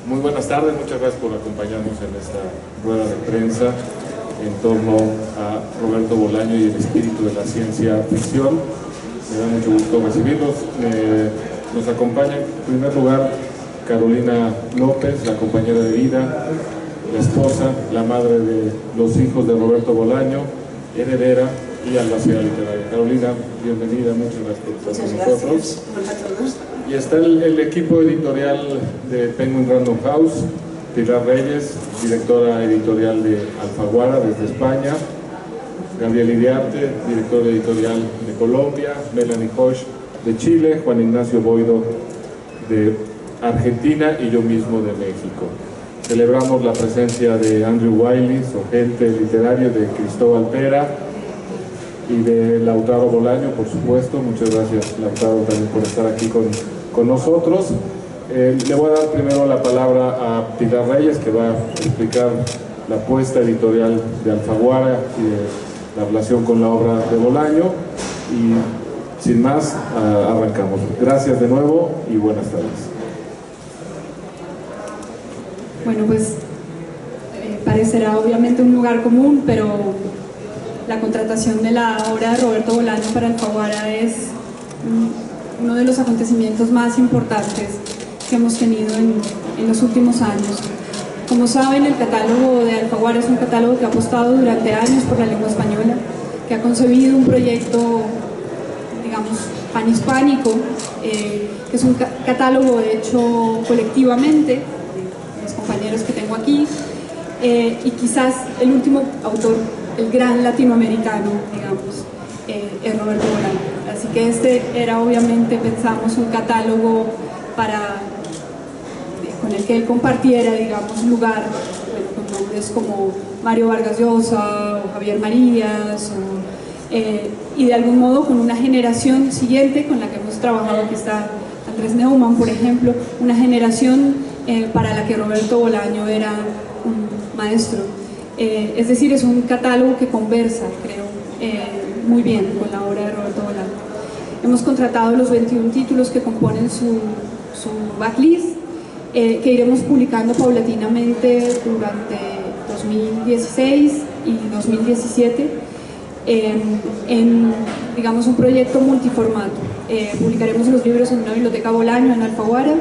Muy buenas tardes, muchas gracias por acompañarnos en esta rueda de prensa en torno a Roberto Bolaño y el espíritu de la ciencia ficción. Me da mucho gusto recibirlos. Nos acompaña en primer lugar Carolina López, la compañera de vida, la esposa, la madre de los hijos de Roberto Bolaño, heredera y albacea literaria. Carolina, bienvenida, muchas gracias por estar con nosotros. Hola a todos. Y está el equipo editorial de Penguin Random House, Pilar Reyes, directora editorial de Alfaguara desde España, Gabriel Iriarte, director editorial de Colombia, Melanie Hosch de Chile, Juan Ignacio Boido de Argentina y yo mismo de México. Celebramos la presencia de Andrew Wiley, su agente literario, de Cristóbal Pera y de Lautaro Bolaño, por supuesto. Muchas gracias, Lautaro, también por estar aquí con nosotros. Le voy a dar primero la palabra a Pilar Reyes, que va a explicar la apuesta editorial de Alfaguara y de la relación con la obra de Bolaño. Y sin más, arrancamos. Gracias de nuevo y buenas tardes. Bueno, pues parecerá obviamente un lugar común, pero la contratación de la obra de Roberto Bolaño para Alfaguara es uno de los acontecimientos más importantes que hemos tenido en los últimos años. Como saben, el catálogo de Alfaguara es un catálogo que ha apostado durante años por la lengua española, que ha concebido un proyecto, digamos, panhispánico, que es un catálogo hecho colectivamente, los compañeros que tengo aquí, y quizás el último autor, el gran latinoamericano, digamos, es Roberto Bolaño. Así que este era, obviamente, pensamos un catálogo con el que él compartiera, digamos, lugar, bueno, con nombres como Mario Vargas Llosa o Javier Marías, y de algún modo con una generación siguiente con la que hemos trabajado. Aquí está Andrés Neumann, por ejemplo, una generación para la que Roberto Bolaño era un maestro. Es decir, es un catálogo que conversa, creo, muy bien con la obra de Roberto Bolaño. Hemos contratado los 21 títulos que componen su backlist, que iremos publicando paulatinamente durante 2016 y 2017 en, digamos, un proyecto multiformato. Publicaremos los libros en una biblioteca Bolaño en Alfaguara.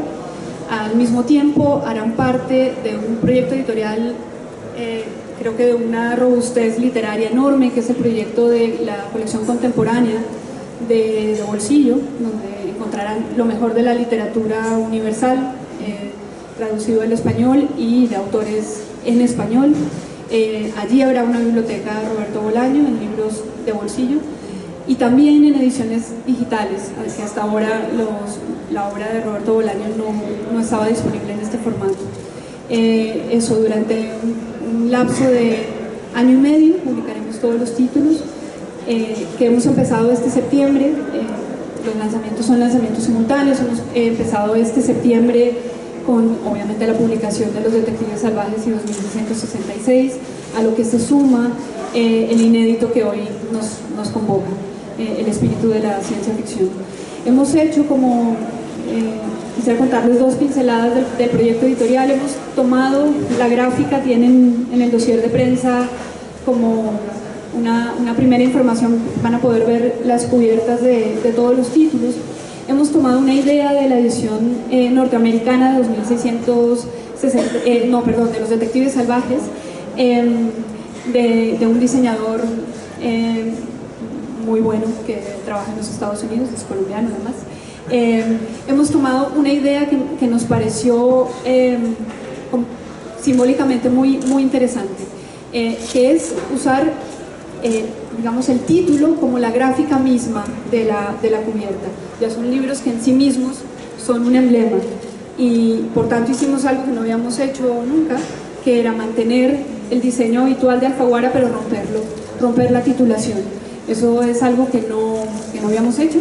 Al mismo tiempo harán parte de un proyecto editorial, creo que de una robustez literaria enorme, que es el proyecto de la colección contemporánea de Bolsillo, donde encontrarán lo mejor de la literatura universal, traducido al español y de autores en español. Allí habrá una biblioteca de Roberto Bolaño en libros de bolsillo y también en ediciones digitales, que hasta ahora la obra de Roberto Bolaño no estaba disponible en este formato. Eso, durante un lapso de año y medio publicaremos todos los títulos que hemos empezado este septiembre. Los lanzamientos son lanzamientos simultáneos. Hemos empezado este septiembre con, obviamente, la publicación de Los Detectives Salvajes y 2666, a lo que se suma el inédito que hoy nos convoca, el espíritu de la ciencia ficción. Hemos hecho, como quisiera contarles dos pinceladas del proyecto editorial. Hemos tomado la gráfica, tienen en el dossier de prensa como una primera información, van a poder ver las cubiertas de todos los títulos. Hemos tomado una idea de la edición norteamericana de 2660, de Los Detectives Salvajes, de un diseñador muy bueno que trabaja en los Estados Unidos, es colombiano además. Hemos tomado una idea que nos pareció simbólicamente muy interesante, que es usar digamos, el título como la gráfica misma de la cubierta. Ya son libros que en sí mismos son un emblema, y por tanto hicimos algo que no habíamos hecho nunca, que era mantener el diseño habitual de Alfaguara, pero romper la titulación. Eso es algo que no habíamos hecho,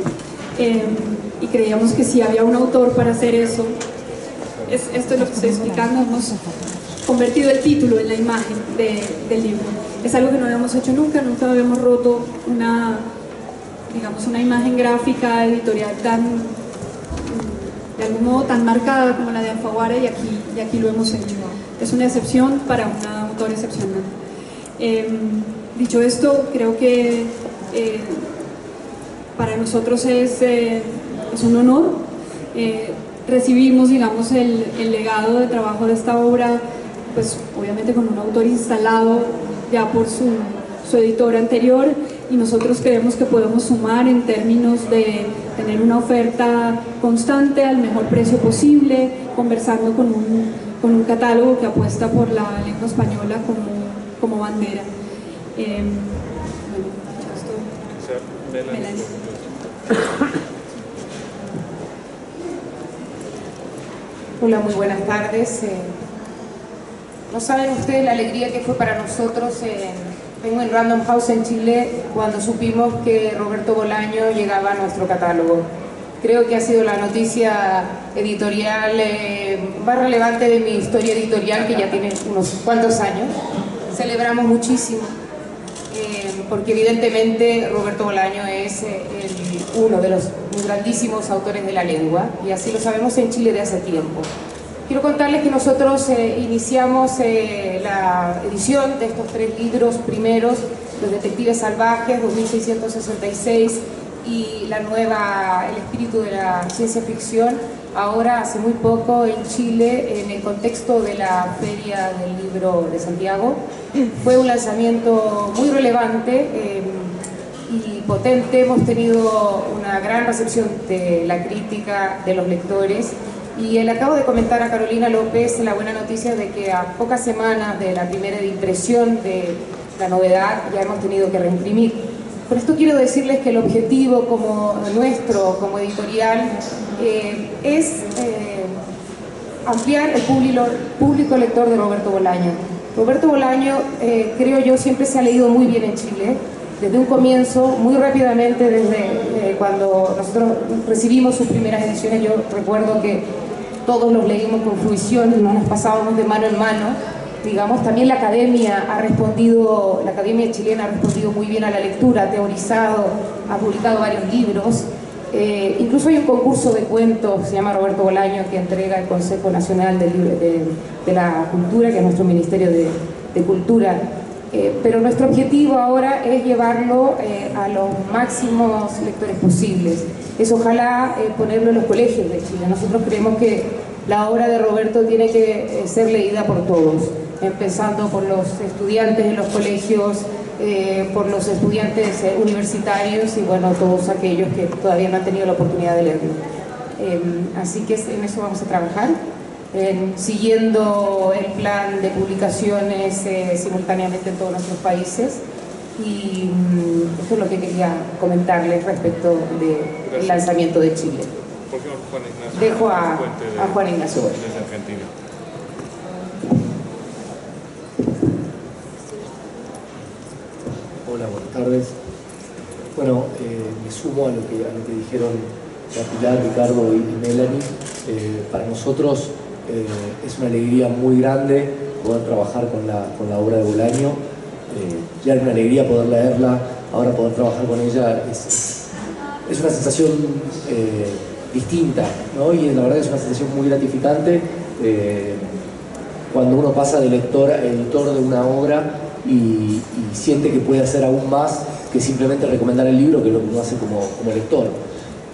y creíamos que si había un autor para hacer eso, esto es lo que estoy explicando. Hemos convertido el título en la imagen del libro. Es algo que no habíamos hecho nunca habíamos roto una imagen gráfica editorial de algún modo tan marcada como la de Alfaguara, y aquí lo hemos hecho. Es una excepción para un autor excepcional. Dicho esto, creo que para nosotros es un honor. Recibimos, digamos, el legado de trabajo de esta obra, pues obviamente con un autor instalado ya por su editor anterior, y nosotros creemos que podemos sumar en términos de tener una oferta constante al mejor precio posible, conversando con un catálogo que apuesta por la lengua española como bandera. Bueno, esto, Melanie. Hola, muy buenas tardes. No saben ustedes la alegría que fue para nosotros en Random House en Chile cuando supimos que Roberto Bolaño llegaba a nuestro catálogo. Creo que ha sido la noticia editorial más relevante de mi historia editorial, que ya tiene unos cuantos años. Celebramos muchísimo, porque evidentemente Roberto Bolaño es uno de los grandísimos autores de la lengua, y así lo sabemos en Chile de hace tiempo. Quiero contarles que nosotros iniciamos la edición de estos 3 libros primeros, Los Detectives Salvajes, 2666, y El Espíritu de la Ciencia Ficción, ahora hace muy poco en Chile, en el contexto de la Feria del Libro de Santiago. Fue un lanzamiento muy relevante y potente. Hemos tenido una gran recepción de la crítica, de los lectores, y le acabo de comentar a Carolina López la buena noticia de que a pocas semanas de la primera impresión de la novedad ya hemos tenido que reimprimir. Por esto quiero decirles que el objetivo nuestro como editorial es ampliar el público lector de Roberto Bolaño. Roberto Bolaño, creo yo, siempre se ha leído muy bien en Chile, desde un comienzo, muy rápidamente, desde cuando nosotros recibimos sus primeras ediciones. Yo recuerdo que todos los leímos con fruición, nos pasábamos de mano en mano, digamos. También la academia chilena ha respondido muy bien a la lectura, ha teorizado, ha publicado varios libros. Incluso hay un concurso de cuentos, se llama Roberto Bolaño, que entrega el Consejo Nacional de la Cultura, que es nuestro Ministerio de Cultura. Pero nuestro objetivo ahora es llevarlo a los máximos lectores posibles. Es ojalá ponerlo en los colegios de Chile. Nosotros creemos que la obra de Roberto tiene que ser leída por todos, empezando por los estudiantes en los colegios, por los estudiantes universitarios y bueno, todos aquellos que todavía no han tenido la oportunidad de leerlo. Así que en eso vamos a trabajar, siguiendo el plan de publicaciones simultáneamente en todos nuestros países, y esto es lo que quería comentarles respecto del lanzamiento de Chile. ¿Por qué no Juan Ignacio? Dejo a Juan Ignacio desde Argentina. Hola, buenas tardes. Bueno, me sumo a lo que dijeron Pilar, Ricardo y Melanie. Para nosotros es una alegría muy grande poder trabajar con la obra de Bolaño. Ya es una alegría poder leerla, ahora poder trabajar con ella es una sensación distinta, ¿no? Y la verdad es una sensación muy gratificante cuando uno pasa de lector a editor de una obra y siente que puede hacer aún más que simplemente recomendar el libro, que es lo que uno hace como lector.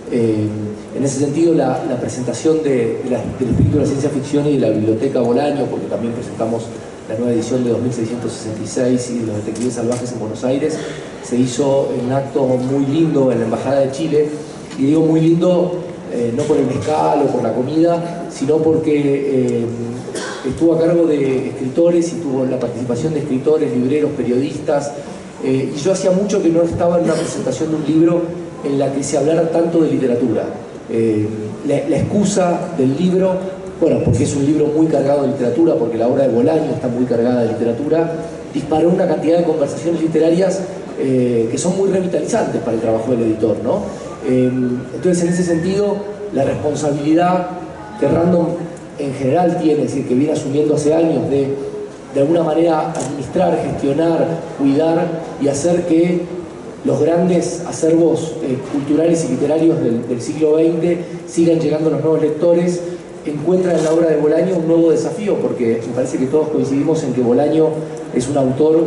En ese sentido, la presentación del Espíritu de la Ciencia Ficción y de la Biblioteca Bolaño, porque también presentamos la nueva edición de 2666 y de Los Detectives Salvajes en Buenos Aires, se hizo en un acto muy lindo en la Embajada de Chile. Y digo muy lindo no por el mezcal o por la comida, sino porque estuvo a cargo de escritores y tuvo la participación de escritores, libreros, periodistas, y yo hacía mucho que no estaba en una presentación de un libro en la que se hablara tanto de literatura. La excusa del libro, bueno, porque es un libro muy cargado de literatura, porque la obra de Bolaño está muy cargada de literatura, disparó una cantidad de conversaciones literarias que son muy revitalizantes para el trabajo del editor, ¿no? Entonces, en ese sentido, la responsabilidad que Random en general tiene, es decir, que viene asumiendo hace años de alguna manera administrar, gestionar, cuidar y hacer que los grandes acervos culturales y literarios del siglo XX sigan llegando a los nuevos lectores, encuentran en la obra de Bolaño un nuevo desafío, porque me parece que todos coincidimos en que Bolaño es un autor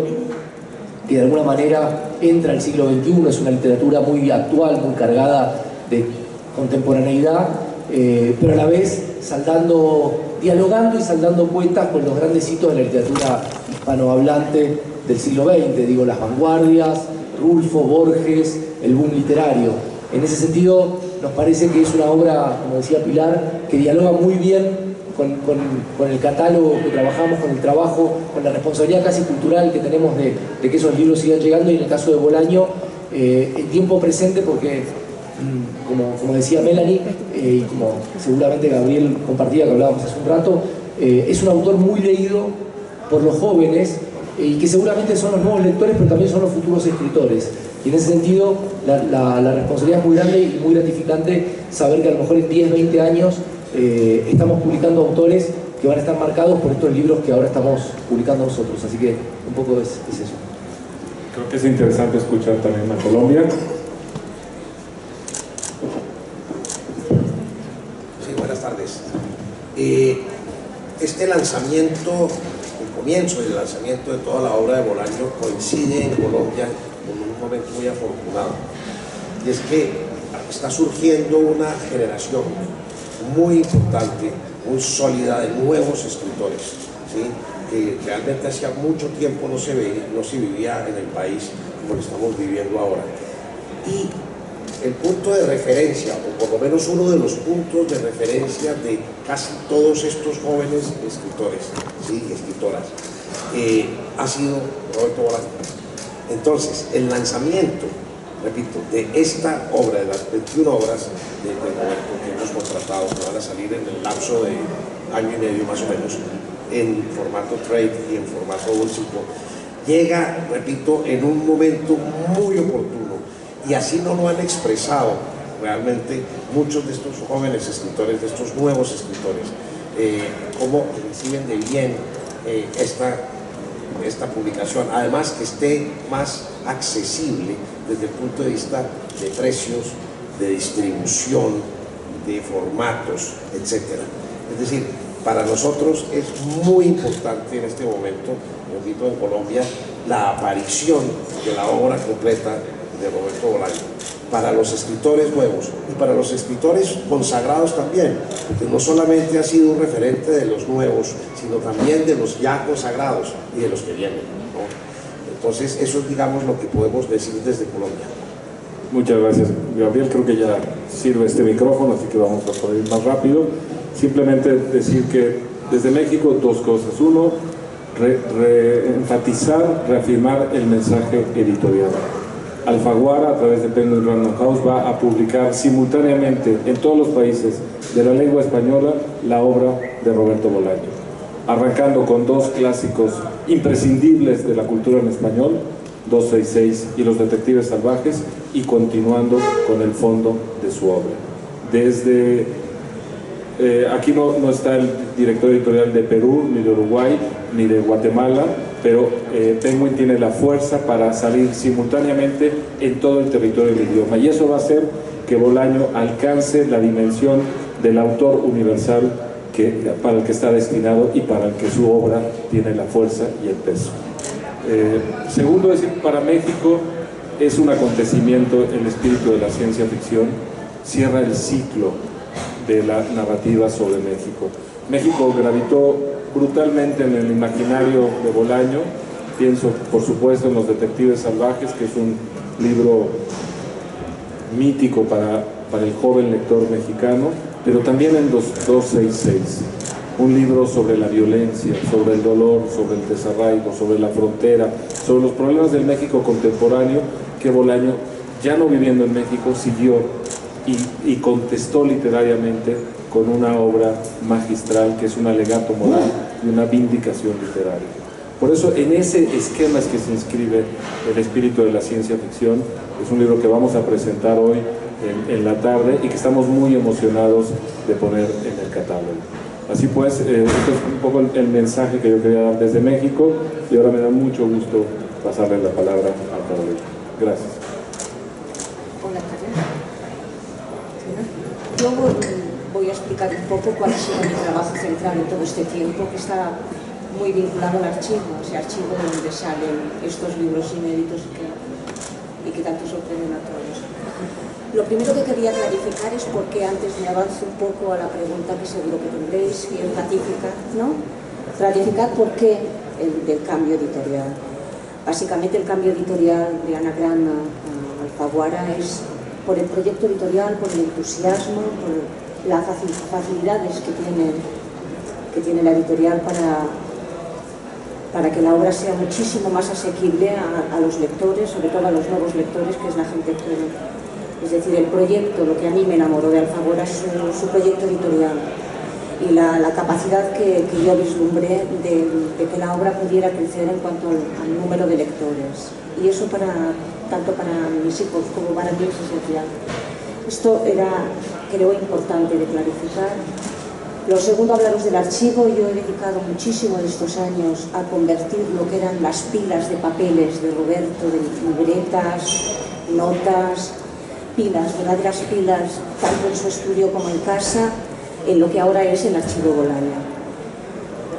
que de alguna manera entra al siglo XXI, es una literatura muy actual, muy cargada de contemporaneidad, pero a la vez dialogando y saldando cuentas con los grandes hitos de la literatura hispanohablante del siglo XX, digo, las vanguardias, Rulfo, Borges, el boom literario. En ese sentido, nos parece que es una obra, como decía Pilar, que dialoga muy bien con el catálogo que trabajamos, con el trabajo, con la responsabilidad casi cultural que tenemos de que esos libros sigan llegando, y en el caso de Bolaño, en tiempo presente, porque como decía Melanie, y como seguramente Gabriel compartía, que hablábamos hace un rato, es un autor muy leído por los jóvenes, y que seguramente son los nuevos lectores, pero también son los futuros escritores. Y en ese sentido, la responsabilidad es muy grande y muy gratificante saber que a lo mejor en 10, 20 años estamos publicando autores que van a estar marcados por estos libros que ahora estamos publicando nosotros. Así que un poco es eso. Creo que es interesante escuchar también a Colombia. Sí, buenas tardes. Este lanzamiento, el comienzo del lanzamiento de toda la obra de Bolaño coincide en Colombia con un momento muy afortunado, y es que está surgiendo una generación muy importante, muy sólida de nuevos escritores, ¿sí? Que realmente hacía mucho tiempo no se vivía en el país como lo estamos viviendo ahora. Y el punto de referencia, o por lo menos uno de los puntos de referencia de casi todos estos jóvenes escritores, ¿sí? Escritoras, ha sido Roberto Bolaño. Entonces, el lanzamiento, repito, de esta obra, de las 21 obras de Roberto que hemos contratado, que van a salir en el lapso de año y medio más o menos, en formato trade y en formato bolsico, llega, repito, en un momento muy oportuno, y así no lo han expresado realmente muchos de estos jóvenes escritores, de estos nuevos escritores, cómo reciben de bien esta publicación, además que esté más accesible desde el punto de vista de precios, de distribución, de formatos, etc. Es decir, para nosotros es muy importante en este momento, repito, en Colombia, la aparición de la obra completa de Roberto Bolaño, para los escritores nuevos y para los escritores consagrados también, porque no solamente ha sido un referente de los nuevos, sino también de los ya consagrados y de los que vienen, ¿no? Entonces, eso es, digamos, lo que podemos decir desde Colombia. Muchas gracias, Gabriel. Creo que ya sirve este micrófono, así que vamos a poder ir más rápido. Simplemente decir que desde México dos cosas. Uno, enfatizar, reafirmar el mensaje editorial. Alfaguara, a través de Penguin Random House, va a publicar simultáneamente en todos los países de la lengua española la obra de Roberto Bolaño, arrancando con dos clásicos imprescindibles de la cultura en español, 266 y Los Detectives Salvajes, y continuando con el fondo de su obra. Desde aquí no está el director editorial de Perú, ni de Uruguay, ni de Guatemala, pero Penguin tiene la fuerza para salir simultáneamente en todo el territorio del idioma, y eso va a hacer que Bolaño alcance la dimensión del autor universal para el que está destinado y para el que su obra tiene la fuerza y el peso. Segundo, decir, para México es un acontecimiento el espíritu de la ciencia ficción, cierra el ciclo de la narrativa sobre México. México gravitó brutalmente en el imaginario de Bolaño. Pienso, por supuesto, en Los Detectives Salvajes, que es un libro mítico para el joven lector mexicano, pero también en Los 266, un libro sobre la violencia, sobre el dolor, sobre el desarraigo, sobre la frontera, sobre los problemas del México contemporáneo, que Bolaño, ya no viviendo en México, siguió y contestó literariamente con una obra magistral que es un alegato moral y una vindicación literaria. Por eso, en ese esquema es que se inscribe el espíritu de la ciencia ficción. Es un libro que vamos a presentar hoy en la tarde y que estamos muy emocionados de poner en el catálogo. Así pues, esto es un poco el mensaje que yo quería dar desde México, y ahora me da mucho gusto pasarle la palabra a Carolina. Gracias. Yo voy a explicar un poco cuál ha sido mi trabajo central en todo este tiempo, que está muy vinculado al archivo, ese archivo donde salen estos libros inéditos y que tanto sorprenden a todos. Lo primero que quería clarificar es por qué, antes me avanzo un poco a la pregunta que seguro que tendréis, y es ratificar, ¿no? Ratificar por qué del cambio editorial. Básicamente el cambio editorial de Anagrama a Alfaguara es por el proyecto editorial, por el entusiasmo, por las facilidades que tiene la editorial para que la obra sea muchísimo más asequible a los lectores, sobre todo a los nuevos lectores, que es la gente joven. Es decir, el proyecto, lo que a mí me enamoró de Alfaguara es su proyecto editorial y la capacidad que yo vislumbré de que la obra pudiera crecer en cuanto al número de lectores. Y eso tanto para mis hijos como para mí es esencial. Esto era, creo, importante de clarificar. Lo segundo, hablaros del archivo. Yo he dedicado muchísimo de estos años a convertir lo que eran las pilas de papeles de Roberto, de libretas, notas, pilas, verdaderas pilas, tanto en su estudio como en casa, en lo que ahora es el Archivo Bolaño.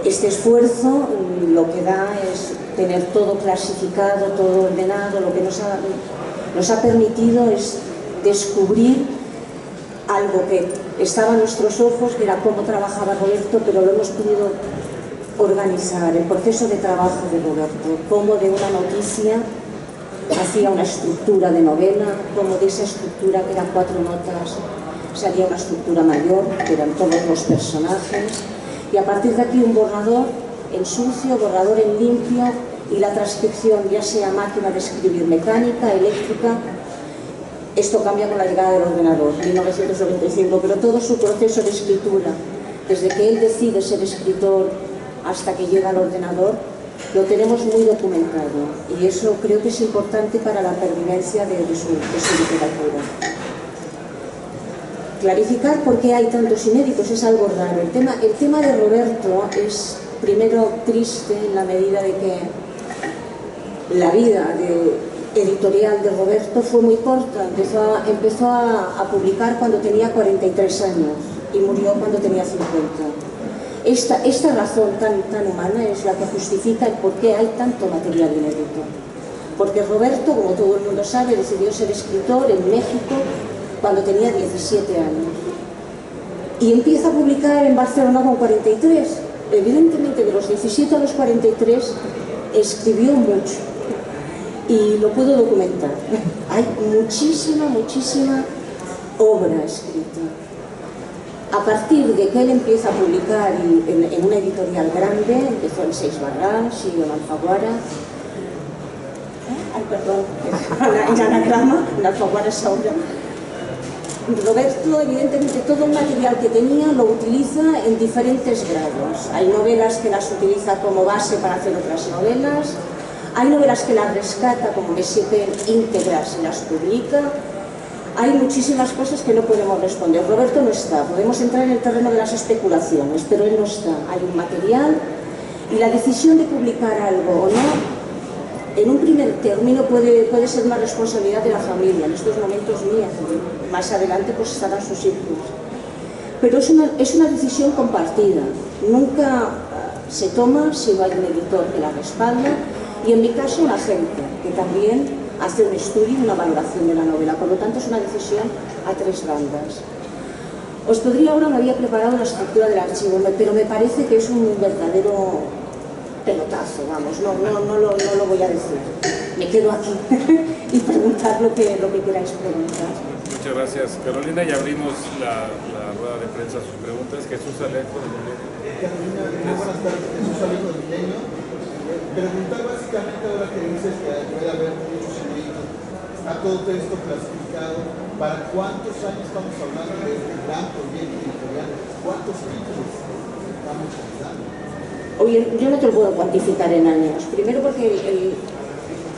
Este esfuerzo lo que da es tener todo clasificado, todo ordenado. Lo que nos ha permitido es descubrir algo que estaba a nuestros ojos, que era cómo trabajaba Roberto, pero lo hemos podido organizar, el proceso de trabajo de Roberto, cómo de una noticia hacía una estructura de novela, cómo de esa estructura, que eran 4 notas, salía una estructura mayor, que eran todos los personajes, y a partir de aquí un borrador en sucio, borrador en limpio, y la transcripción, ya sea máquina de escribir mecánica, eléctrica. Esto cambia con la llegada del ordenador, 1995, pero todo su proceso de escritura, desde que él decide ser escritor hasta que llega al ordenador, lo tenemos muy documentado, y eso creo que es importante para la pervivencia de su literatura. Clarificar por qué hay tantos inéditos es algo raro. El tema de Roberto es, primero, triste en la medida de que la vida editorial de Roberto fue muy corta. Empezó a publicar cuando tenía 43 años y murió cuando tenía 50. Esta razón tan humana es la que justifica el por qué hay tanto material inédito. Porque Roberto, como todo el mundo sabe, decidió ser escritor en México cuando tenía 17 años. Y empieza a publicar en Barcelona con 43. Evidentemente, de los 17 a los 43 escribió mucho. Y lo puedo documentar. Hay muchísima obra escrita. A partir de que él empieza a publicar en una editorial grande, empezó en Seix Barral, siguió en Alfaguara, en Anagrama, en Alfaguara Saura. Roberto, evidentemente, todo el material que tenía lo utiliza en diferentes grados. Hay novelas que las utiliza como base para hacer otras novelas, hay novelas que las rescata como M.S.P. íntegras y las publica. Hay muchísimas cosas que no podemos responder. Roberto no está, podemos entrar en el terreno de las especulaciones, pero él no está. Hay un material y la decisión de publicar algo o no, en un primer término puede ser una responsabilidad de la familia, en estos momentos mía, más adelante pues estarán sus hijos. Pero es una decisión compartida, nunca se toma si no hay un editor que la respalda, y en mi caso un agente que también hace un estudio y una valoración de la novela. Por lo tanto, es una decisión a 3 bandas. Os podría ahora, me había preparado la estructura del archivo, pero me parece que es un verdadero pelotazo, vamos, no lo voy a decir. Me quedo aquí y preguntar lo que queráis preguntar. Muchas gracias, Carolina. Ya abrimos la rueda de prensa a sus preguntas. Jesús Alejo de Milenio. Carolina, muy buenas tardes. Jesús Alejo de Milenio. Preguntar básicamente, ahora que dices que puede haber muchos inéditos, está todo esto clasificado, ¿para cuántos años estamos hablando de este gran proyecto editorial? ¿Cuántos títulos estamos hablando? Oye, yo no te lo puedo cuantificar en años. Primero porque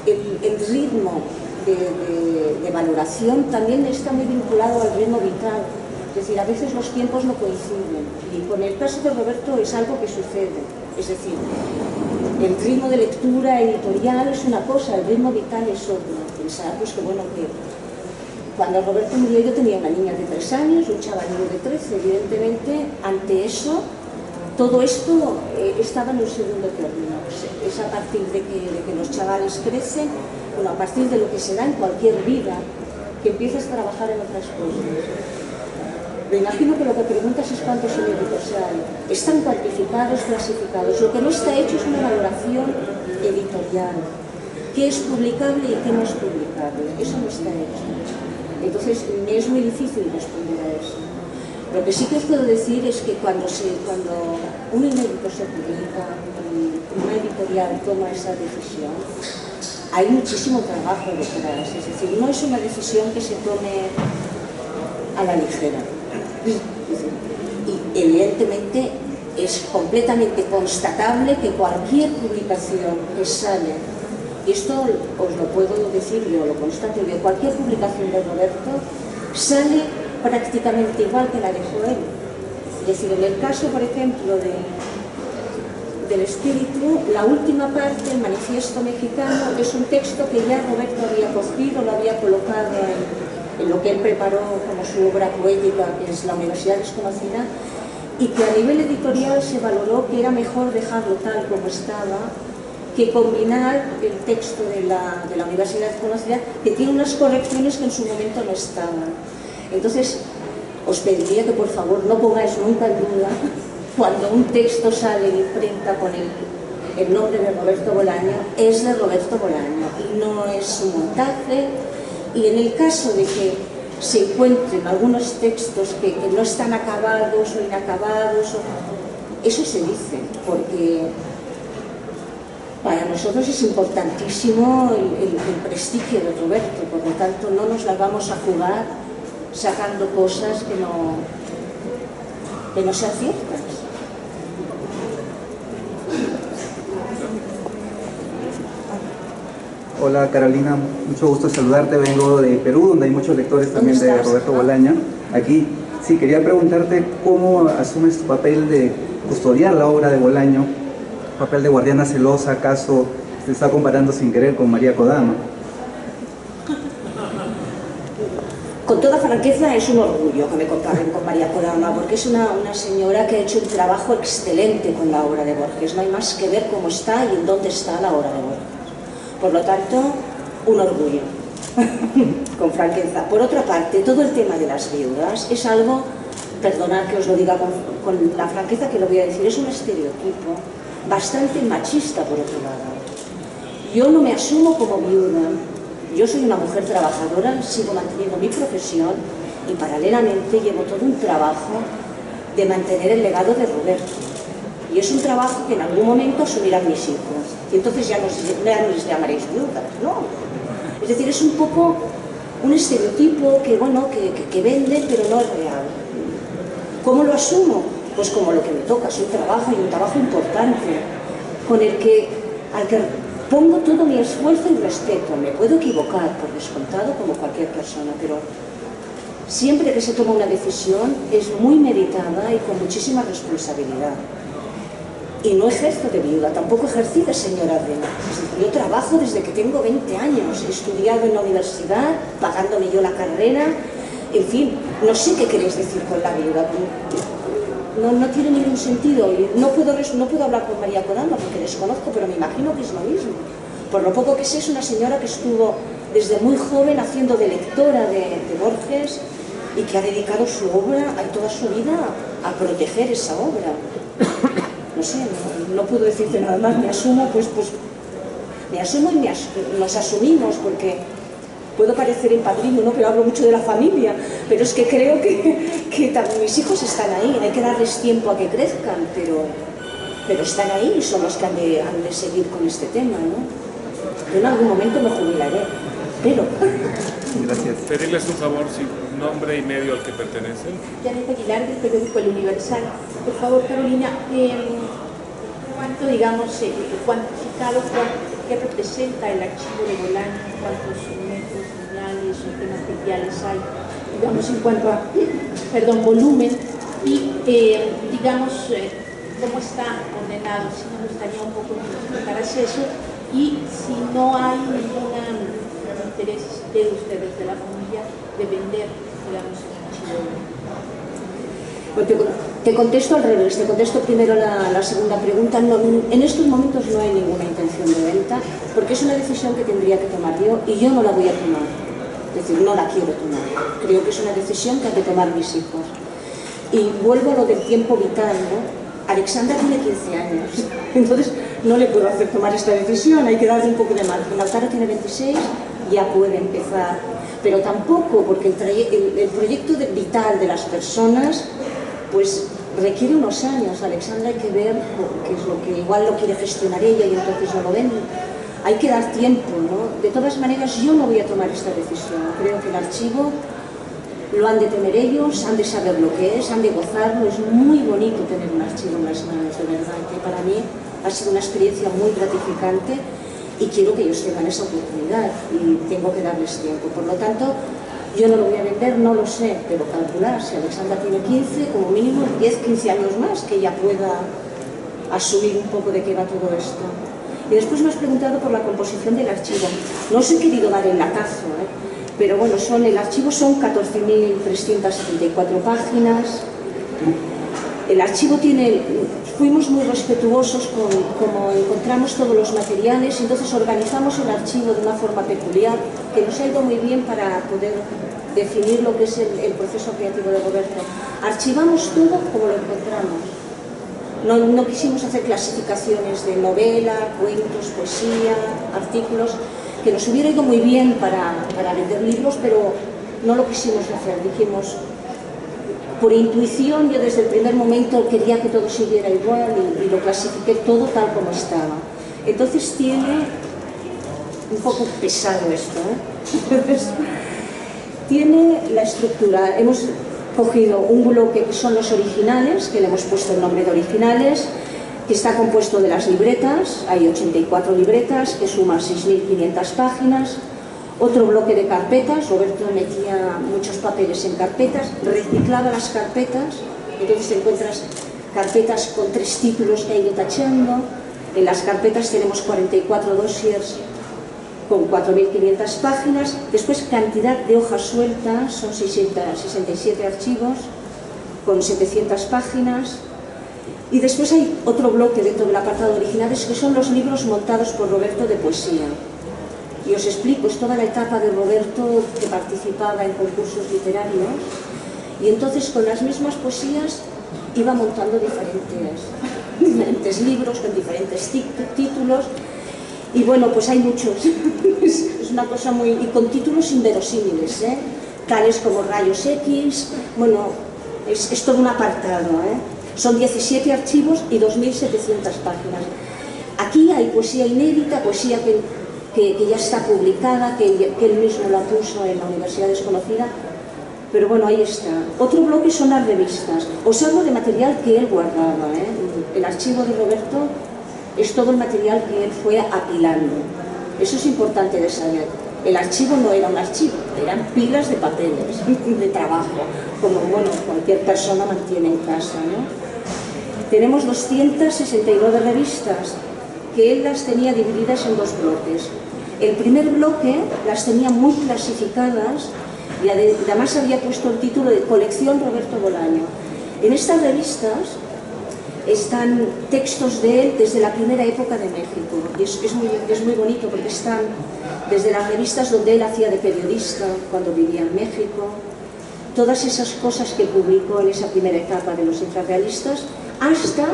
el ritmo de valoración también está muy vinculado al ritmo vital. Es decir, a veces los tiempos no coinciden. Y con el caso de Roberto es algo que sucede. Es decir, el ritmo de lectura editorial es una cosa, el ritmo vital es otro. Pensar pues, que cuando Roberto murió yo tenía una niña de 3 años, un chavalillo de 13, evidentemente ante eso todo esto estaba en un segundo término. Es a partir de que los chavales crecen, bueno, a partir de lo que se da en cualquier vida, que empiezas a trabajar en otras cosas. Me imagino que lo que preguntas es cuántos inéditos hay. Están cuantificados, clasificados. Lo que no está hecho es una valoración editorial. ¿Qué es publicable y qué no es publicable? Eso no está hecho. Entonces, me es muy difícil responder a eso. Lo que sí que os puedo decir es que cuando un inédito se publica y una editorial toma esa decisión, hay muchísimo trabajo detrás. Es decir, no es una decisión que se tome a la ligera. Y evidentemente es completamente constatable que cualquier publicación que sale, y esto os lo puedo decir yo, lo constato yo, cualquier publicación de Roberto sale prácticamente igual que la dejó él. Es decir, en el caso, por ejemplo, del espíritu, la última parte, el manifiesto mexicano, es un texto que ya Roberto había cogido, lo había colocado en lo que él preparó como su obra poética, que es La Universidad Desconocida, y que a nivel editorial se valoró que era mejor dejarlo tal como estaba que combinar el texto de la Universidad Desconocida, que tiene unas correcciones que en su momento no estaban. Entonces, os pediría que por favor no pongáis nunca en duda cuando un texto sale en imprenta con el nombre de Roberto Bolaño, es de Roberto Bolaño y no es un montaje. Y en el caso de que se encuentren algunos textos que no están acabados o inacabados, eso se dice, porque para nosotros es importantísimo el prestigio de Roberto, por lo tanto no nos las vamos a jugar sacando cosas que no sean ciertas. Hola Carolina, mucho gusto saludarte, vengo de Perú, donde hay muchos lectores también de Roberto Bolaño. Aquí, sí, quería preguntarte cómo asumes tu papel de custodiar la obra de Bolaño, papel de guardiana celosa, acaso se está comparando sin querer con María Kodama. Con toda franqueza es un orgullo que me comparen con María Kodama, porque es una señora que ha hecho un trabajo excelente con la obra de Borges. No hay más que ver cómo está y en dónde está la obra de Borges. Por lo tanto, un orgullo, con franqueza. Por otra parte, todo el tema de las viudas es algo, perdonad que os lo diga con la franqueza que lo voy a decir, es un estereotipo bastante machista por otro lado. Yo no me asumo como viuda. Yo soy una mujer trabajadora, sigo manteniendo mi profesión y paralelamente llevo todo un trabajo de mantener el legado de Roberto. Y es un trabajo que en algún momento asumirán mis hijos. Y entonces ya no les llamaréis viudas, ¿no? Es decir, es un poco un estereotipo que, bueno, que vende, pero no es real. ¿Cómo lo asumo? Pues como lo que me toca, es un trabajo y un trabajo importante, con al que pongo todo mi esfuerzo y respeto. Me puedo equivocar, por descontado, como cualquier persona, pero siempre que se toma una decisión es muy meditada y con muchísima responsabilidad. Y no ejerzo de viuda, tampoco ejercí de señora de... Yo trabajo desde que tengo 20 años, he estudiado en la universidad, pagándome yo la carrera, en fin, no sé qué queréis decir con la viuda. No tiene ningún sentido. No puedo hablar con María Kodama porque desconozco, pero me imagino que es lo mismo. Por lo poco que sé, es una señora que estuvo desde muy joven haciendo de lectora de Borges y que ha dedicado su obra, toda su vida, a proteger esa obra. No sé, no puedo decirte nada más, me asumo, pues me asumo y nos asumimos, porque puedo parecer el padrino, ¿no? Pero hablo mucho de la familia, pero es que creo que mis hijos están ahí, hay que darles tiempo a que crezcan, pero están ahí y son los que han de seguir con este tema, ¿no? Yo en algún momento me jubilaré, pero... Gracias. Pedirles un favor, sí, nombre y medio al que pertenecen. Janet Aguilar, del periódico El Universal. Por favor, Carolina, ¿cuánto, digamos, cuantificado, qué representa el archivo de Bolaño, cuántos metros lineales o qué materiales hay, digamos, en cuanto a, volumen y, digamos, cómo está ordenado? Si me gustaría un poco que explicaras eso, y si no hay intereses de ustedes, de la familia, de vender, digamos, el archivo? Te contesto al revés, te contesto primero la segunda pregunta. No, en estos momentos no hay ninguna intención de venta, porque es una decisión que tendría que tomar yo y yo no la voy a tomar. Es decir, no la quiero tomar. Creo que es una decisión que han de tomar mis hijos. Y vuelvo a lo del tiempo vital, ¿no? Alexandra tiene 15 años, entonces no le puedo hacer tomar esta decisión, hay que darle un poco de margen. Lautaro tiene 26, ya puede empezar, pero tampoco, porque el proyecto vital de las personas pues requiere unos años. Alexandra hay que ver qué es lo que igual lo quiere gestionar ella y entonces no lo ven. Hay que dar tiempo, ¿no? De todas maneras, yo no voy a tomar esta decisión. Creo que el archivo lo han de tener ellos, han de saber lo que es, han de gozarlo. Es muy bonito tener un archivo en las manos, de verdad, que para mí ha sido una experiencia muy gratificante y quiero que ellos tengan esa oportunidad y tengo que darles tiempo. Por lo tanto, yo no lo voy a vender, no lo sé, pero calcular, si Alexandra tiene 15, como mínimo 10, 15 años más, que ella pueda asumir un poco de qué va todo esto. Y después me has preguntado por la composición del archivo. No os he querido dar el latazo, pero bueno, el archivo son 14.374 páginas. El archivo fuimos muy respetuosos con cómo encontramos todos los materiales, entonces organizamos el archivo de una forma peculiar, que nos ha ido muy bien para poder definir lo que es el proceso creativo de Roberto. Archivamos todo como lo encontramos. No quisimos hacer clasificaciones de novela, cuentos, poesía, artículos, que nos hubiera ido muy bien para vender libros, pero no lo quisimos hacer. Dijimos, por intuición, yo desde el primer momento quería que todo siguiera igual y lo clasifiqué todo tal como estaba. Entonces tiene un poco pesado esto, tiene la estructura. Hemos cogido un bloque que son los originales, que le hemos puesto el nombre de originales, que está compuesto de las libretas. Hay 84 libretas, que suman 6.500 páginas. Otro bloque de carpetas. Roberto metía muchos papeles en carpetas, reciclaba las carpetas, entonces encuentras carpetas con 3 títulos que ha ido tachando. En las carpetas tenemos 44 dossiers con 4.500 páginas. Después cantidad de hojas sueltas, son 667 archivos con 700 páginas. Y después hay otro bloque dentro del apartado originales, que son los libros montados por Roberto de poesía. Y os explico, es toda la etapa de Roberto que participaba en concursos literarios, y entonces con las mismas poesías iba montando diferentes libros con diferentes títulos. Y bueno, pues hay muchos. Es una cosa muy... y con títulos inverosímiles, tales como Rayos X. Bueno, es todo un apartado, Son 17 archivos y 2.700 páginas. Aquí hay poesía inédita, poesía que ya está publicada, que él mismo la puso en la Universidad Desconocida, pero bueno, ahí está. Otro bloque son las revistas. Os hablo de material que él guardaba, El archivo de Roberto es todo el material que él fue apilando. Eso es importante de saber. El archivo no era un archivo, eran pilas de papeles, de trabajo, como bueno, cualquier persona mantiene en casa, Tenemos 269 revistas, que él las tenía divididas en 2 bloques. El primer bloque las tenía muy clasificadas y además había puesto el título de Colección Roberto Bolaño. En estas revistas están textos de él desde la primera época de México, y es muy bonito porque están desde las revistas donde él hacía de periodista cuando vivía en México, todas esas cosas que publicó en esa primera etapa de los infrarrealistas, hasta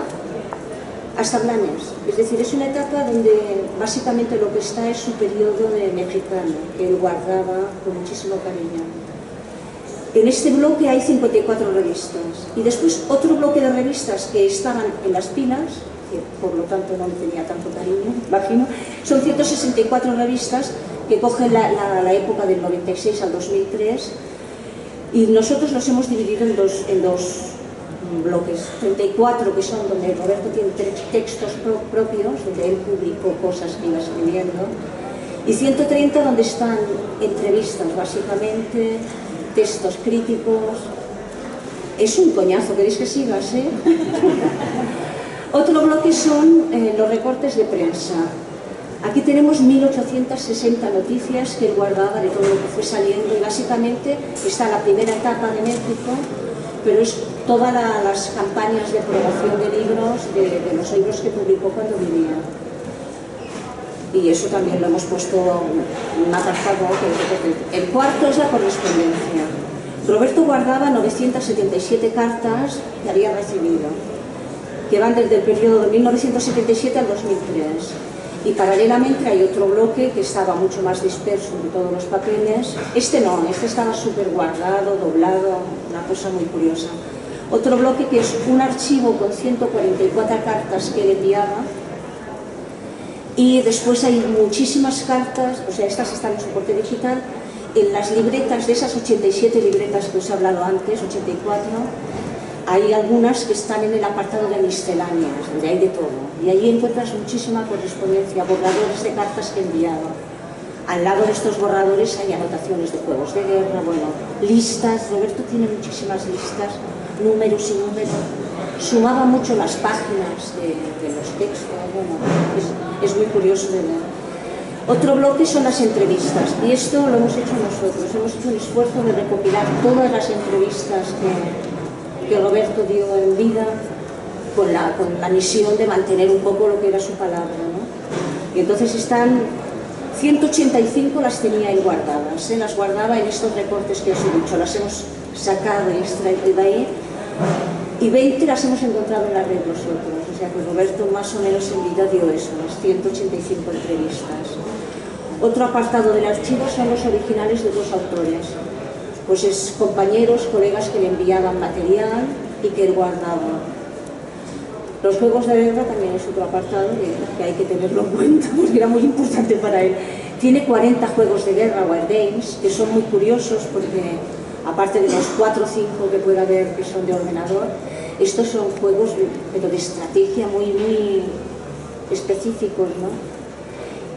Blanes. Es decir, es una etapa donde básicamente lo que está es su periodo de mexicano, que él guardaba con muchísimo cariño. En este bloque hay 54 revistas y después otro bloque de revistas que estaban en las pilas, que por lo tanto no le tenía tanto cariño, imagino. Son 164 revistas que cogen la época del 96 al 2003, y nosotros los hemos dividido en dos bloques. 34 que son donde Roberto tiene textos propios, donde él publicó cosas que iba escribiendo, y 130 donde están entrevistas, básicamente, textos críticos. Es un coñazo, ¿queréis que sigas, Otro bloque son los recortes de prensa. Aquí tenemos 1860 noticias que él guardaba de todo lo que fue saliendo y básicamente está la primera etapa de México, pero es todas las campañas de promoción de libros, de los libros que publicó cuando vivía. Y eso también lo hemos puesto en un apartado. El cuarto es la correspondencia. Roberto guardaba 977 cartas que había recibido, que van desde el periodo de 1977 al 2003. Y paralelamente hay otro bloque que estaba mucho más disperso de todos los papeles. Este no, este estaba súper guardado, doblado, una cosa muy curiosa. Otro bloque que es un archivo con 144 cartas que él enviaba. Y después hay muchísimas cartas, o sea, estas están en soporte digital, en las libretas de esas 87 libretas que os he hablado antes, 84, hay algunas que están en el apartado de misceláneas, donde hay de todo. Y ahí encuentras muchísima correspondencia, borradores de cartas que enviaba. Al lado de estos borradores hay anotaciones de juegos de guerra, bueno, listas. Roberto tiene muchísimas listas, números y números. Sumaba mucho las páginas de los textos, bueno, es muy curioso de ver. Otro bloque son las entrevistas, y esto lo hemos hecho nosotros. Hemos hecho un esfuerzo de recopilar todas las entrevistas que Roberto dio en vida con la misión de mantener un poco lo que era su palabra, ¿no? Y entonces están 185, las tenía ahí guardadas, las guardaba en estos recortes que os he dicho, las hemos sacado y extraído de ahí, y 20 las hemos encontrado en la red nosotros. O sea que Roberto más o menos en vida dio eso, las 185 entrevistas. Otro apartado del archivo son los originales de dos autores. Pues es compañeros, colegas que le enviaban material y que él guardaba. Los juegos de guerra también es otro apartado que hay que tenerlo en cuenta porque era muy importante para él. Tiene 40 juegos de guerra, War Games, que son muy curiosos porque aparte de los 4 o 5 que puede haber que son de ordenador, estos son juegos pero de estrategia muy específicos, ¿no?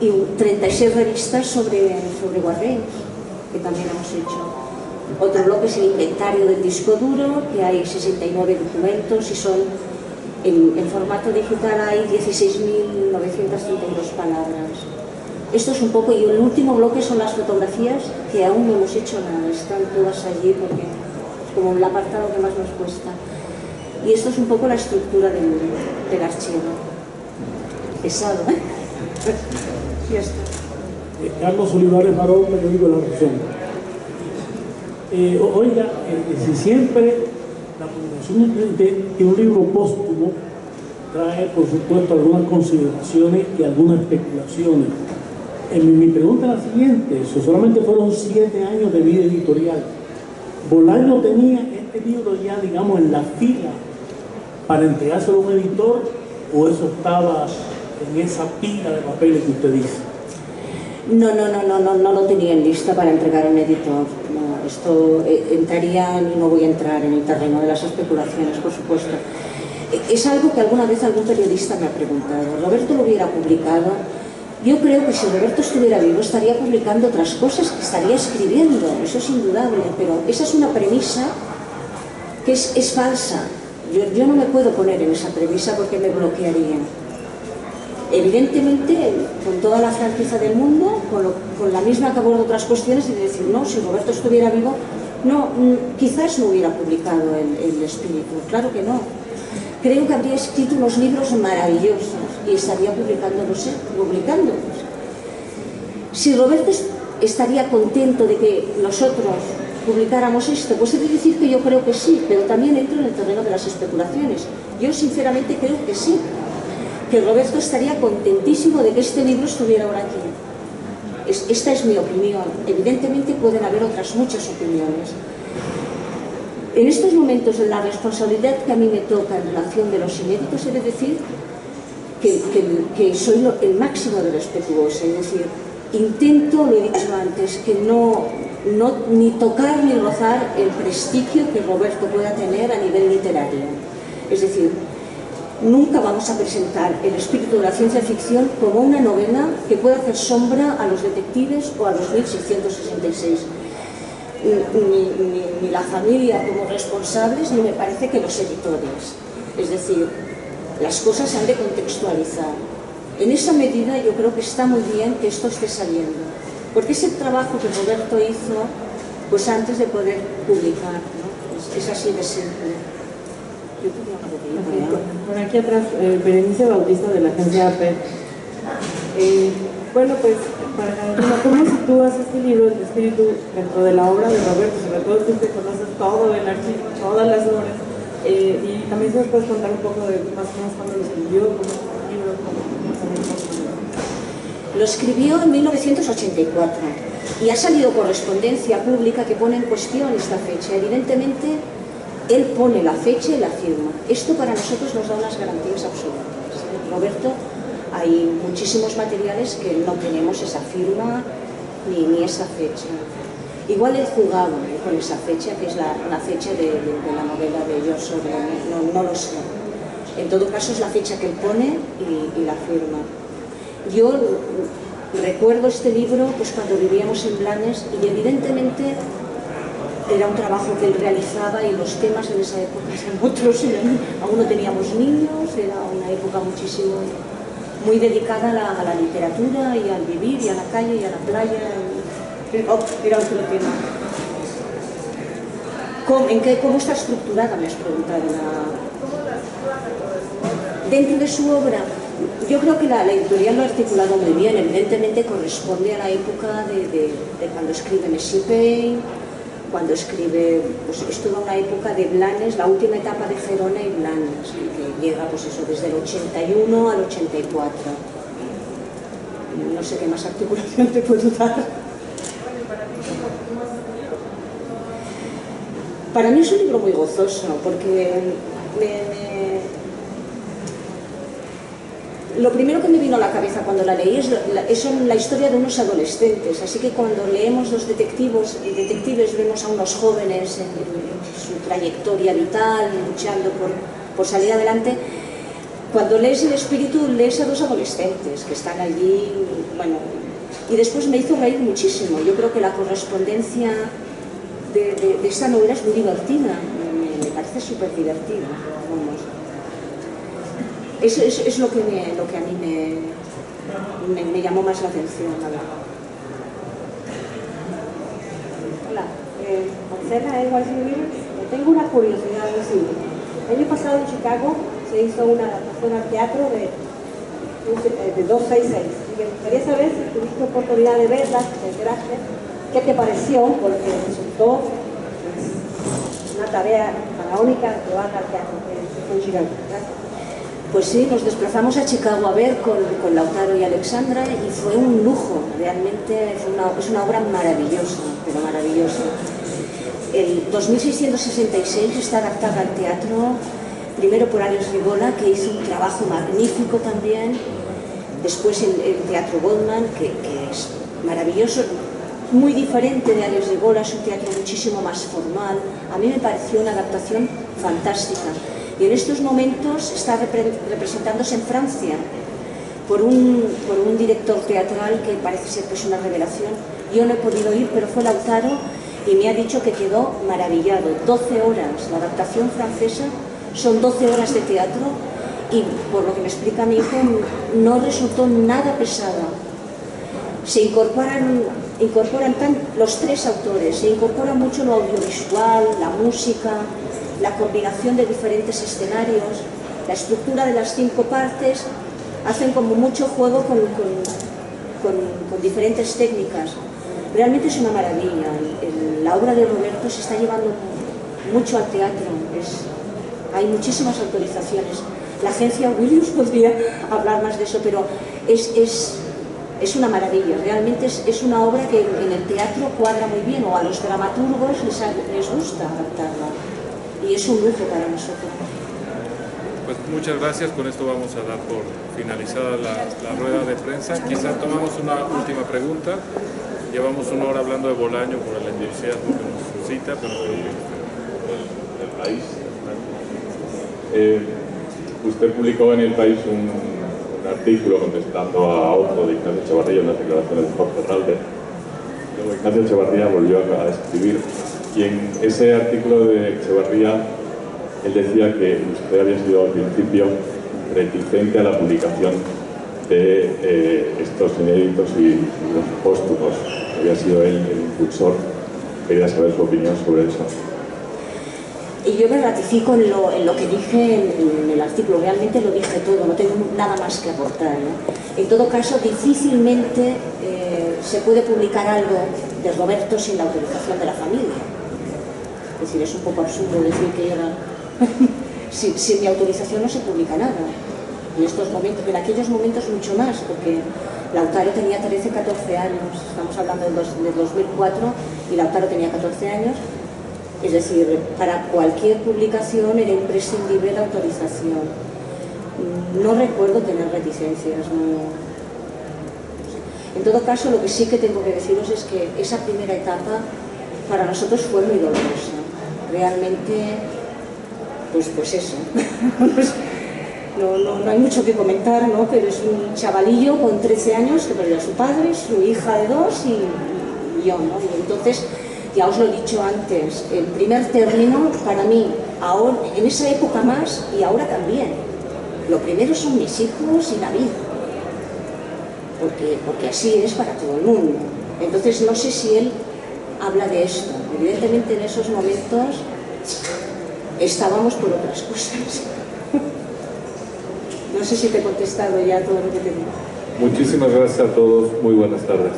Y 36 revistas sobre War Games, que también hemos hecho. Otro bloque es el inventario del disco duro, que hay 69 documentos y son, en formato digital hay 16.932 palabras. Esto es un poco, y el último bloque son las fotografías, que aún no hemos hecho nada, están todas allí porque es como el apartado que más nos cuesta. Y esto es un poco la estructura del archivo. Pesado, ¿eh? Ya está. Carlos Olivares Barón, periódico de La Razón. Oiga, si siempre la publicación de un libro póstumo trae, por supuesto, algunas consideraciones y algunas especulaciones. Mi pregunta es la siguiente: solamente fueron 7 años de vida editorial. ¿Bolaño tenía este libro ya, digamos, en la fila para entregárselo a un editor, o eso estaba en esa pila de papeles que usted dice? No lo tenía en lista para entregar a un editor. No, esto entraría, y no voy a entrar en el terreno de las especulaciones, por supuesto. Es algo que alguna vez algún periodista me ha preguntado. ¿Roberto lo hubiera publicado? Yo creo que si Roberto estuviera vivo estaría publicando otras cosas, que estaría escribiendo, eso es indudable, pero esa es una premisa que es falsa. Yo no me puedo poner en esa premisa porque me bloquearía. Evidentemente, con toda la franqueza del mundo, con la misma que abordo otras cuestiones, y de decir, no, si Roberto estuviera vivo, no, quizás no hubiera publicado el espíritu, claro que no. Creo que habría escrito unos libros maravillosos y estaría publicándolos. Si Roberto estaría contento de que nosotros publicáramos esto, pues he de decir que yo creo que sí, pero también entro en el terreno de las especulaciones. Yo sinceramente creo que sí, que Roberto estaría contentísimo de que este libro estuviera ahora aquí. Esta es mi opinión. Evidentemente pueden haber otras muchas opiniones. En estos momentos, en la responsabilidad que a mí me toca en relación de los inéditos, he de decir que soy el máximo de respetuosa, es decir, intento, lo he dicho antes, que no ni tocar ni rozar el prestigio que Roberto pueda tener a nivel literario. Es decir, nunca vamos a presentar el espíritu de la ciencia ficción como una novela que pueda hacer sombra a los detectives o a los 1666. Ni la familia como responsables, ni me parece que los editores. Es decir, las cosas se han de contextualizar. En esa medida yo creo que está muy bien que esto esté saliendo, porque es el trabajo que Roberto hizo pues antes de poder publicar, ¿no? Es así de simple. Yo tenía una botellita. Por aquí atrás, Berenice Bautista de la agencia AP. Bueno, pues, para Carolina, ¿cómo sitúas este libro, El espíritu, dentro de la obra de Roberto? Sobre todo tú que conoces todo el archivo, todas las obras. Y también si nos puedes contar un poco de más o menos cuándo lo escribió, cómo es el libro, Lo escribió en 1984 y ha salido correspondencia pública que pone en cuestión esta fecha. Evidentemente, él pone la fecha y la firma. Esto para nosotros nos da unas garantías absolutas. Roberto, hay muchísimos materiales que no tenemos esa firma ni esa fecha. Igual él jugaba con esa fecha, que es la fecha de la novela de George Orwell, no lo sé. En todo caso es la fecha que él pone y la firma. Yo recuerdo este libro pues cuando vivíamos en Blanes y evidentemente era un trabajo que él realizaba y los temas en esa época eran otros, aún no teníamos niños, era una época muy dedicada a la literatura y al vivir y a la calle y a la playa. Era otro tema. ¿Cómo está estructurada? Me has preguntado. Dentro de su obra, yo creo que la editorial lo ha articulado muy bien. Evidentemente corresponde a la época de cuando escribe Monsieur Payne, cuando escribe, pues es toda una época de Blanes, la última etapa de Gerona y Blanes, que llega pues eso, desde el 81 al 84. No sé qué más articulación te puedo dar. Para mí es un libro muy gozoso, porque lo primero que me vino a la cabeza cuando la leí es la historia de unos adolescentes, así que cuando leemos los detectives vemos a unos jóvenes en su trayectoria vital, luchando por salir adelante. Cuando lees El espíritu, lees a dos adolescentes que están allí, bueno, y después me hizo reír muchísimo. Yo creo que la correspondencia de esta novela es muy divertida, me parece súper divertida. Eso es lo que a mí me llamó más la atención. Hola, Marcela, tengo una curiosidad. El año pasado en Chicago se hizo una adaptación al teatro de 266. Me gustaría saber si tuviste oportunidad de verla, te enteraste, qué te pareció, porque resultó una tarea faraónica que va al teatro en Chicago. Gracias. Pues sí, nos desplazamos a Chicago a ver con Lautaro y Alexandra y fue un lujo, realmente es una obra maravillosa, pero maravillosa. El 2666 está adaptada al teatro, primero por Alex Rigola, que hizo un trabajo magnífico también, después el Teatro Goldman, que es maravilloso, muy diferente de Alex Rigola, es un teatro muchísimo más formal. A mí me pareció una adaptación fantástica. Y en estos momentos está representándose en Francia por un director teatral que parece ser que es una revelación. Yo no he podido ir, pero fue Lautaro y me ha dicho que quedó maravillado. 12 horas, la adaptación francesa son 12 horas de teatro y por lo que me explica mi hijo no resultó nada pesada. Se incorporan los tres autores, se incorpora mucho lo audiovisual, la música, la combinación de diferentes escenarios, la estructura de las 5 partes, hacen como mucho juego con diferentes técnicas. Realmente es una maravilla. La obra de Roberto se está llevando mucho al teatro, hay muchísimas autorizaciones. La agencia Williams podría hablar más de eso, pero es una maravilla. Realmente es una obra que en el teatro cuadra muy bien, o a los dramaturgos les gusta adaptarla. Y es un lujo para nosotros. Pues muchas gracias, con esto vamos a dar por finalizada la rueda de prensa. Quizá tomamos una última pregunta. Llevamos 1 hora hablando de Bolaño por el entusiasmo que nos suscita, pero El País. Usted publicó en El País un artículo contestando a otro de Ignacio Echevarría, unas declaraciones de Jorge Ralde. Luego Ignacio Echevarría volvió a escribir. Y en ese artículo de Echevarría, él decía que usted había sido al principio reticente a la publicación de estos inéditos y los póstumos. Había sido él el impulsor. Quería saber su opinión sobre eso. Y yo me ratifico en lo que dije en el artículo. Realmente lo dije todo, no tengo nada más que aportar, ¿no? En todo caso, difícilmente se puede publicar algo de Roberto sin la autorización de la familia. Es decir, es un poco absurdo decir que yo era... sin mi autorización no se publica nada. En estos momentos, en aquellos momentos mucho más, porque Lautaro tenía 13, 14 años, estamos hablando de 2004, y Lautaro tenía 14 años, es decir, para cualquier publicación era imprescindible la autorización. No recuerdo tener reticencias, no. En todo caso, lo que sí que tengo que deciros es que esa primera etapa para nosotros fue muy dolorosa. Realmente, pues eso. No hay mucho que comentar, ¿no? Pero es un chavalillo con 13 años que perdió a su padre, su hija de 2 y yo, ¿no? Y entonces, ya os lo he dicho antes, el primer término para mí, ahora, en esa época más y ahora también, lo primero son mis hijos y la vida, porque así es para todo el mundo. Entonces no sé si él habla de esto. Evidentemente en esos momentos estábamos por otras cosas. No sé si te he contestado ya todo lo que tenía. Muchísimas gracias a todos. Muy buenas tardes.